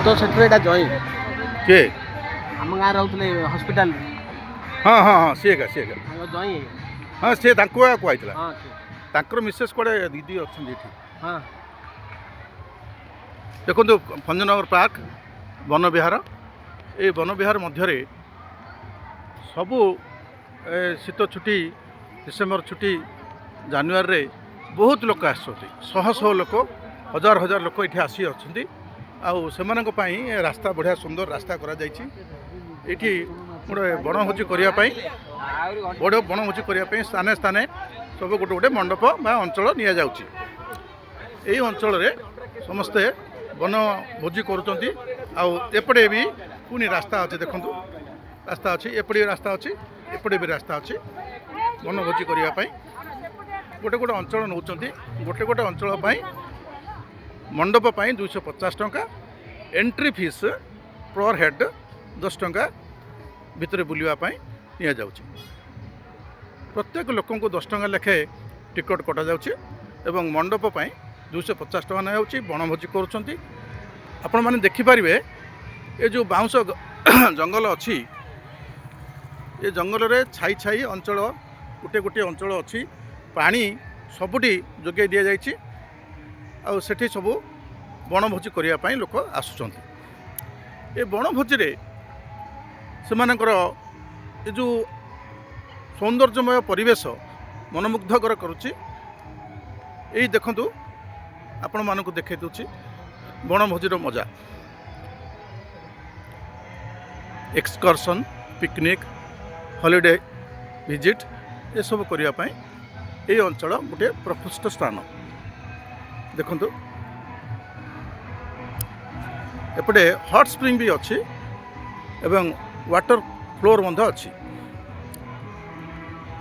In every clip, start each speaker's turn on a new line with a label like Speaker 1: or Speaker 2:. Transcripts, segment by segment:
Speaker 1: तो सेठा जॉइन
Speaker 2: के
Speaker 1: आम गाँव रोते हस्पिटाल
Speaker 2: हाँ हाँ हाँ सी का
Speaker 1: जॉइन
Speaker 2: हाँ सी कहला
Speaker 1: हाँ
Speaker 2: तांकर मिसेस कड़े दीदी अच्छा
Speaker 1: हाँ
Speaker 2: देखो भंजनगर पार्क वन विहार ये वन विहार मध्य सबू शीत छुट्टी डिसेम्बर छुट्टी जानुआरी रे बहुत लोक आसुँच शह शह लोक हजार हजार लोक ये आसी अच्छा आउ रास्ता बढ़िया सुंदर रास्ता करा जाइछि एठी गोटे बनभोजी करने बड़ बनभोजी करने स्थाने स्थाने सब गोटे गोटे मंडप बा अंचल नि जाउछि एई अंचल रे समस्ते बनभोजी करुँच आउपटे भी पुणी रास्ता अच्छे देखु रास्ता अच्छी एपटे रास्ता अच्छी एपटे भी रास्ता अच्छी बनभोजी करने गोटे गोटे अंचल नौ गोटे गोटे अंचल मंडप 250 टंका एंट्री फीस पर हेड 10 टंका भितर बुलवाई नि जाउछि प्रत्येक लोक को 10 टंका लेखे टिकट कटा जाउछि एवं मंडप 250 टंका ना जाउछि बनभोजी करुँच आपण मैंने देखिपारे ये जो बाउंस जंगल अच्छी ये जंगल रे छाई छाई अंचल गोटे गोटे अंचल अच्छी पानी सबुटी जोगे दि जाइछि आउ सेठी सबू बनभोजी करने लोक आसुँच ये बनभोजी रे सेमानकर ये जो सौंदर्यमय परिवेश मनमुग्धकर करुच्ची यही देखंतु आपण मानक देखे दूची बनभोजीर मजा एक्सकर्सन पिकनिक हॉलिडे विजिट ये सब करने ये अंचल गोटे प्रकृष्ट स्थान देखंतु एपटे हॉट स्प्रिंग भी अच्छी एवं वाटर फ्लोर मध्य अच्छी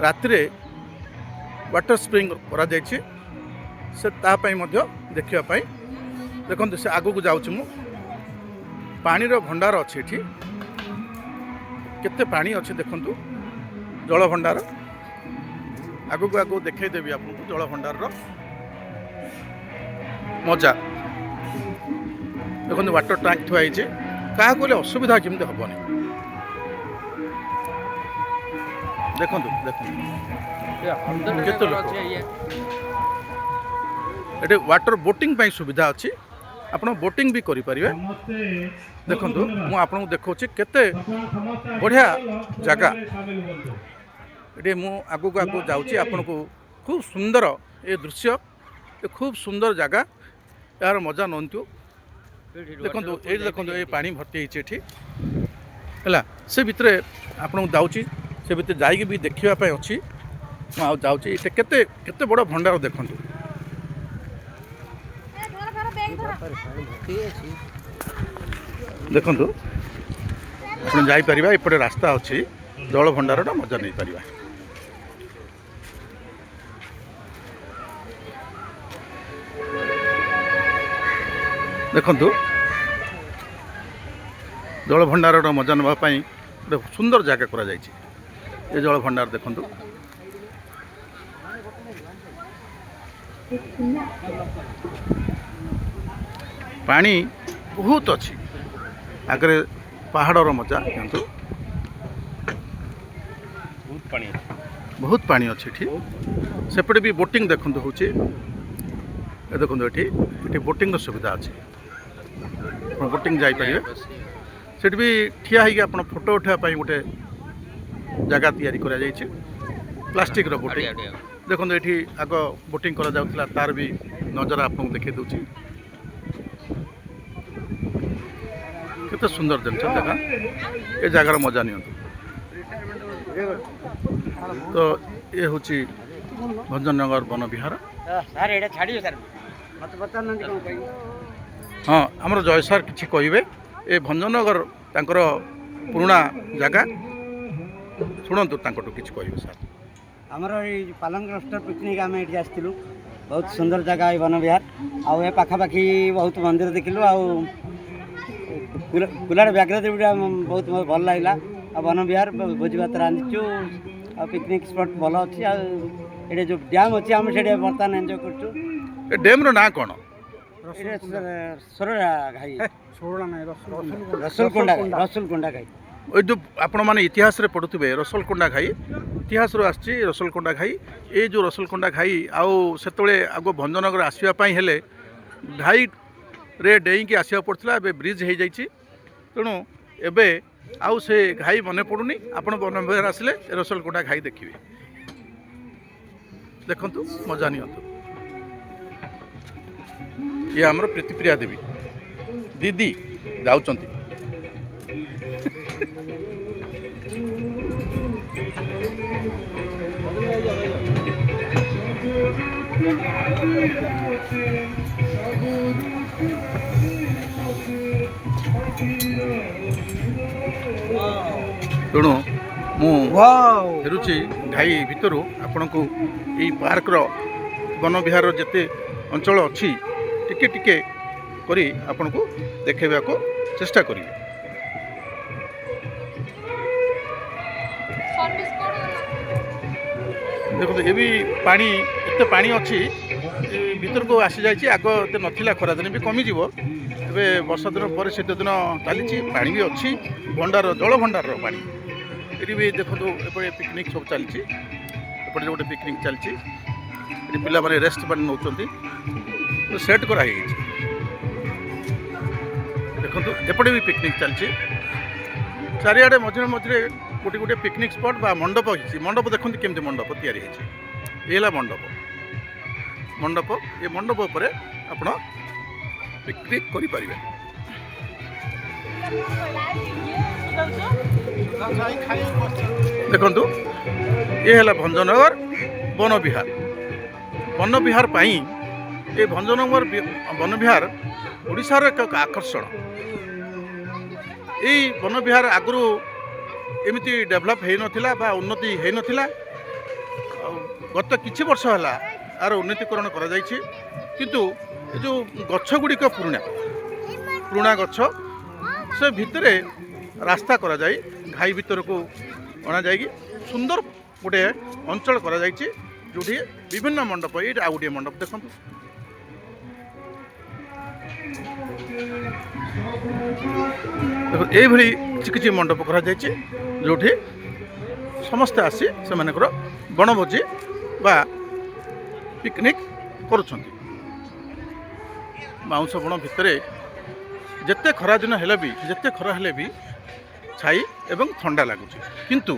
Speaker 2: रात्रे वाटर स्प्रिंग करा जाइछि से तापाई मध्य देखिया देखो से आगू को जाऊँ मु पानीर भंडार अच्छी एठी केते पानी अच्छे देखंतु जल भंडार आगू को आगू देखदेवी आपको जल भंडार मजा देखो वाटर टैंक थुआई क्या कहले असुविधा केमती हेनी देखो ये वाटर बोटिंग सुविधा अच्छी आपड़ बोटिंग भी करें देखो मुझे आपको देखा केते बढ़िया जगह ये मु आगू को आगू जाऊँगी आपन को खूब सुंदर ये दृश्य ये खूब सुंदर जगह यार मजा नंतु देखो ये देखो ये पानी भर्ती होती है से भितर आपन को जाऊँगी से भितर जाइए भी देखापी अच्छी जाऊँगी ये केते केते बड़ भंडार देखु देखु आप जापर एपटे रास्ता अच्छी जल भंडार मजा नहीं पार देखु जल भंडार मजा नापी गोटे सुंदर जगह करा ये जल भंडार देखु पानी बहुत अच्छी आगे पहाड़र मजा किंतु बहुत पानी अच्छी ठीक सेपटे भी बोटिंग देखु हूँ देखो ये बोटिंग सुविधा अच्छी बोटिंग जापर से भी ठिया हो फोटो उठापी गोटे जगह तैयारी करा प्लास्टिक बोटिंग देखो ये आग बोटिंग करा जाउतला तार भी नजर आपको देखे दूची केते सुंदर जिन जगह ये जगार मजा नि तो ये हूँ भंजनगर वन विहार हाँ आमर जय सार किसी कहे ये भंजनगर तांकर पुराना जगह शुणु किसी कहे सार
Speaker 3: आमर पालंग रोस्टर पिकनिक आम ये आसलु बहुत सुंदर जगह ये वन विहार आउ ए पाखापाखि बहुत मंदिर देखिलु आउ कुलाड़ व्याघ्र बहुत भल लगे आ वन विहार भोजी भात रांधिचु आ पिकनिक स्पॉट भल अच्छी आ जो डैम अच्छी आम से बर्तमान एंजॉय कर
Speaker 2: डैम रो ना कौन
Speaker 3: ସୋରଡ଼ା ଘାଇ ରସୁଲକୋଣ୍ଡା ଘାଇ
Speaker 2: ওই যে আপনার ইতিহাসে পড়ুবে রসলকোଣ୍ଡা ঘাই ইতিহাসর আসছে রসলকোণ্ডা ঘাই এই যে রসলকোণ্ডা ঘাই আতবে আগ ভঞ্জনগর আসবা হলে ঘাই রে ডেইকি আসা পড়া এবে ব্রিজ হয়ে যাই তেণু এবে আউ সে ঘাই মনে পড়ুনি আপনার বনবিহার আসলে রসলকোণ্ডা ঘাই দেখবে দেখুন মজা নিয়ন্তু ইয়ে আমার প্রীতিপ্রিয়া দেবী দিদি যাচ্ছেন ତେଣୁ ମୁଁ ଫେରୁଛି ଘାଇ ଭିତରୁ ଆପଣଙ୍କୁ ଏଇ ପାର୍କର ବନବିହାରର ଯେତେ ଅଞ୍ଚଳ ଅଛି ଟିକେ ଟିକେ କରି ଆପଣଙ୍କୁ ଦେଖାଇବାକୁ ଚେଷ୍ଟା କରିବି। ଦେଖନ୍ତୁ ଏ ବି ପାଣି ଏତେ ପାଣି ଅଛି ଭିତରକୁ ଆସିଯାଇଛି ଆଗ ଏତେ ନଥିଲା ଖରାଦିନ ବି କମିଯିବ ଏବେ ବର୍ଷା ଦିନ ପରେ ଶୀତ ଦିନ ଚାଲିଛି ପାଣି ବି ଅଛି ଭଣ୍ଡାର ଜଳ ଭଣ୍ଡାରର ପାଣି ଏଠି ବି ଦେଖନ୍ତୁ ଏପଟେ ପିକନିକ୍ ସବୁ ଚାଲିଛି ଏପଟେ ଗୋଟେ ପିକନିକ୍ ଚାଲିଛି ଏଠି ପିଲାମାନେ ରେଷ୍ଟ ପାଣି ନେଉଛନ୍ତି ସେଟ୍ କରାହେଇଯାଇଛି ଦେଖନ୍ତୁ ଏପଟେ ବି ପିକନିକ୍ ଚାଲିଛି ଚାରିଆଡ଼େ ମଝିରେ ମଝିରେ ଗୋଟେ ଗୋଟେ ପିକନିକ୍ ସ୍ପଟ୍ ବା ମଣ୍ଡପ ହେଇଛି ମଣ୍ଡପ ଦେଖନ୍ତୁ କେମିତି ମଣ୍ଡପ ତିଆରି ହେଇଛି ଏ ହେଲା ମଣ୍ଡପ ଏ ମଣ୍ଡପ ଉପରେ ଆପଣ ପିକନିକ୍ କରିପାରିବେ। ଦେଖନ୍ତୁ ଏ ହେଲା ଭଞ୍ଜନଗର ବନବିହାର ପାଇଁ ଏ ଭଞ୍ଜନଗର ବନବିହାର ଓଡ଼ିଶାର ଏକ ଆକର୍ଷଣ। ଏଇ ବନବିହାର ଆଗରୁ ଏମିତି ଡେଭଲପ୍ ହେଇନଥିଲା ବା ଉନ୍ନତି ହେଇନଥିଲା ଗତ କିଛି ବର୍ଷ ହେଲା ଆର ଉନ୍ନତିକରଣ କରାଯାଇଛି କିନ୍ତୁ ଏ ଯେଉଁ ଗଛ ଗୁଡ଼ିକ ପୁରୁଣା ଗଛ ସେ ଭିତରେ ରାସ୍ତା କରାଯାଇ ଘାଇ ଭିତରକୁ ଅଣାଯାଇକି ସୁନ୍ଦର ଗୋଟିଏ ଅଞ୍ଚଳ କରାଯାଇଛି ଯେଉଁଠି ବିଭିନ୍ନ ମଣ୍ଡପ ଏଇଠି ଆଉ ଗୋଟିଏ ମଣ୍ଡପ ଦେଖନ୍ତୁ এইভাবে কিছু কিছু মণ্ডপ করা যাইছে যেটি সমস্তে আসি সেমানଙ୍କର বনভোজি বা পিকনিক করছেন। বাউঁশ বণ ভিতরে যেতে খরা দিন হলে বি ছাই এবং ঠান্ডা লাগুছে কিন্তু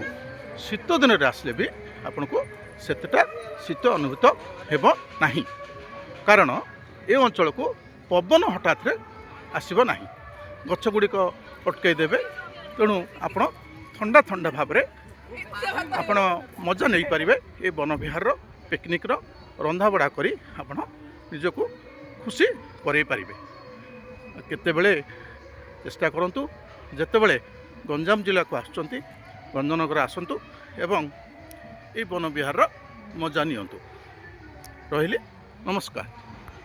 Speaker 2: শীত দিনের আসলে বি আপনার সেতটা শীত অনুভূত ହେବ ନାହିଁ কারণ এই অঞ্চলକୁ ପବନ ହଠାତ୍ରେ ଆସିବ ନାହିଁ ଗଛ ଗୁଡ଼ିକ ଅଟକାଇ ଦେବେ ତେଣୁ ଆପଣ ଥଣ୍ଡା ଭାବରେ ଆପଣ ମଜା ନେଇପାରିବେ ଏ ବନବିହାରର ପିକନିକ୍ର ରନ୍ଧାବଢ଼ା କରି ଆପଣ ନିଜକୁ ଖୁସି କରେଇ ପାରିବେ। କେତେବେଳେ ଚେଷ୍ଟା କରନ୍ତୁ ଯେତେବେଳେ ଗଞ୍ଜାମ ଜିଲ୍ଲାକୁ ଆସୁଛନ୍ତି ଭଞ୍ଜନଗର ଆସନ୍ତୁ ଏବଂ এই বনবিহারର ମଜା ନିଅନ୍ତୁ। ରହିଲି ନମସ୍କାର।